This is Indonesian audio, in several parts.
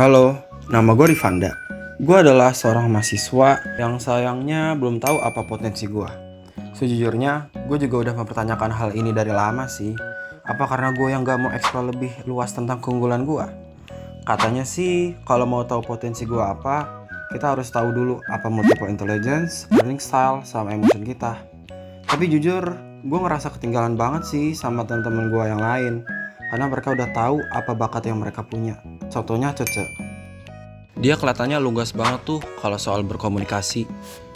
Halo, nama gue Rifanda. Gue adalah seorang mahasiswa yang sayangnya belum tahu apa potensi gue. Sejujurnya, gue juga udah mempertanyakan hal ini dari lama sih. Apa karena gue yang gak mau eksplor lebih luas tentang keunggulan gue? Katanya sih, kalau mau tahu potensi gue apa, kita harus tahu dulu apa multiple intelligence, learning style, sama emotion kita. Tapi jujur, gue ngerasa ketinggalan banget sih sama teman-teman gue yang lain. Karena mereka udah tahu apa bakat yang mereka punya. Contohnya Cece. Dia kelihatannya lugas banget tuh kalau soal berkomunikasi.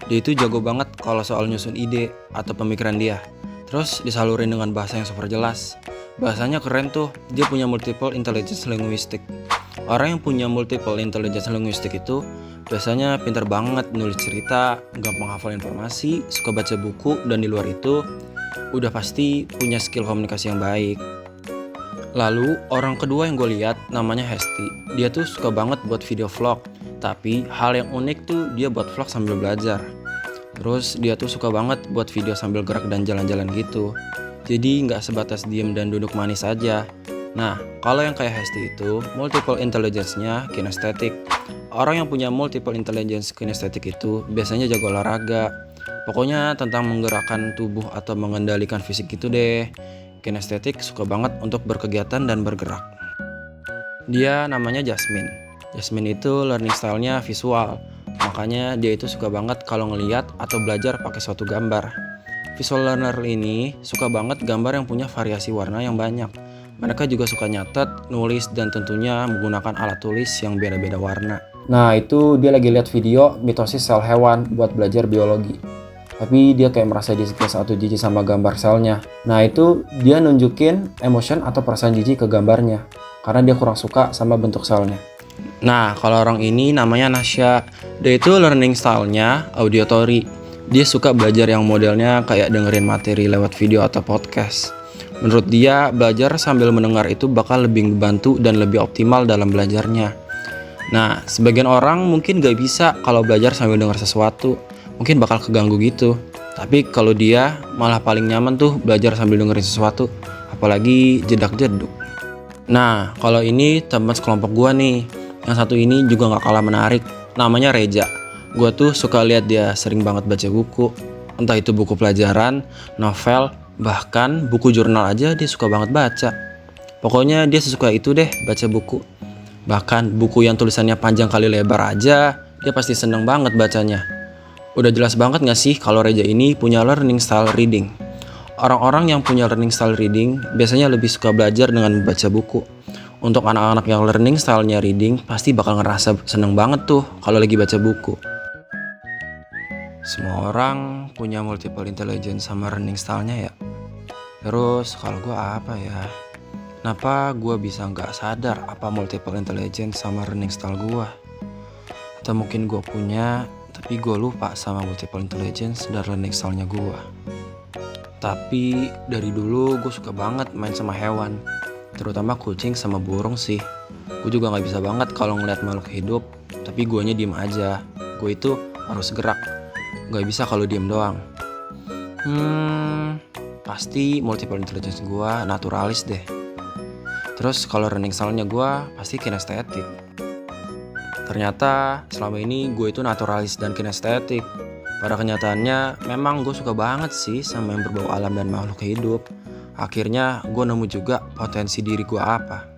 Dia itu jago banget kalau soal nyusun ide atau pemikiran dia. Terus disalurin dengan bahasa yang super jelas. Bahasanya keren tuh, dia punya multiple intelligence linguistic. Orang yang punya multiple intelligence linguistic itu biasanya pintar banget nulis cerita, gampang hafal informasi, suka baca buku, dan di luar itu udah pasti punya skill komunikasi yang baik. Lalu orang kedua yang gue lihat namanya Hesti. Dia tuh suka banget buat video vlog. Tapi hal yang unik tuh dia buat vlog sambil belajar. Terus dia tuh suka banget buat video sambil gerak dan jalan-jalan gitu. Jadi nggak sebatas diem dan duduk manis aja. Nah, kalau yang kayak Hesti itu multiple intelligence-nya kinestetik. Orang yang punya multiple intelligence kinestetik itu biasanya jago olahraga. Pokoknya tentang menggerakkan tubuh atau mengendalikan fisik gitu deh. Kinestetik suka banget untuk berkegiatan dan bergerak. Dia namanya Jasmine. Jasmine itu learning style-nya visual. Makanya dia itu suka banget kalau ngeliat atau belajar pakai suatu gambar. Visual learner ini suka banget gambar yang punya variasi warna yang banyak. Mereka juga suka nyatet, nulis, dan tentunya menggunakan alat tulis yang beda-beda warna. Nah, itu dia lagi lihat video mitosis sel hewan buat belajar biologi. Tapi dia kayak merasa disgust atau jijik sama gambar selnya. Nah, itu dia nunjukin emotion atau perasaan jijik ke gambarnya karena dia kurang suka sama bentuk selnya. Nah, kalau orang ini namanya Nasya. Dia itu learning style-nya auditory. Dia suka belajar yang modelnya kayak dengerin materi lewat video atau podcast. Menurut dia, belajar sambil mendengar itu bakal lebih membantu dan lebih optimal dalam belajarnya. Nah, sebagian orang mungkin gak bisa kalau belajar sambil dengar sesuatu. Mungkin bakal keganggu gitu. Tapi kalau dia malah paling nyaman tuh belajar sambil dengerin sesuatu. Apalagi jedak-jeduk. Nah, kalau ini teman sekelompok gua nih. Yang satu ini juga gak kalah menarik. Namanya Reja. Gua tuh suka lihat dia sering banget baca buku. Entah itu buku pelajaran, novel, bahkan buku jurnal aja dia suka banget baca. Pokoknya dia sesuka itu deh baca buku. Bahkan buku yang tulisannya panjang kali lebar aja dia pasti seneng banget bacanya. Udah jelas banget gak sih kalau Reja ini punya learning style reading. Orang-orang yang punya learning style reading biasanya lebih suka belajar dengan membaca buku. Untuk anak-anak yang learning style-nya reading pasti bakal ngerasa seneng banget tuh kalau lagi baca buku. Semua orang punya multiple intelligence sama learning style-nya ya. Terus kalau gue apa ya? Kenapa gue bisa gak sadar apa multiple intelligence sama learning style gue? Atau mungkin gue punya tapi gue lupa sama multiple intelligence dan learning style-nya gue. Tapi dari dulu gue suka banget main sama hewan. Terutama kucing sama burung sih. Gue juga gak bisa banget kalau ngeliat makhluk hidup. Tapi guanya diem aja. Gue itu harus gerak. Gak bisa kalau diem doang. Pasti multiple intelligence gue naturalis deh. Terus kalau learning style-nya gue pasti kinestetik. Ternyata selama ini gue itu naturalis dan kinestetik. Pada kenyataannya memang gue suka banget sih sama yang berbau alam dan makhluk hidup. Akhirnya gue nemu juga potensi diri gue apa.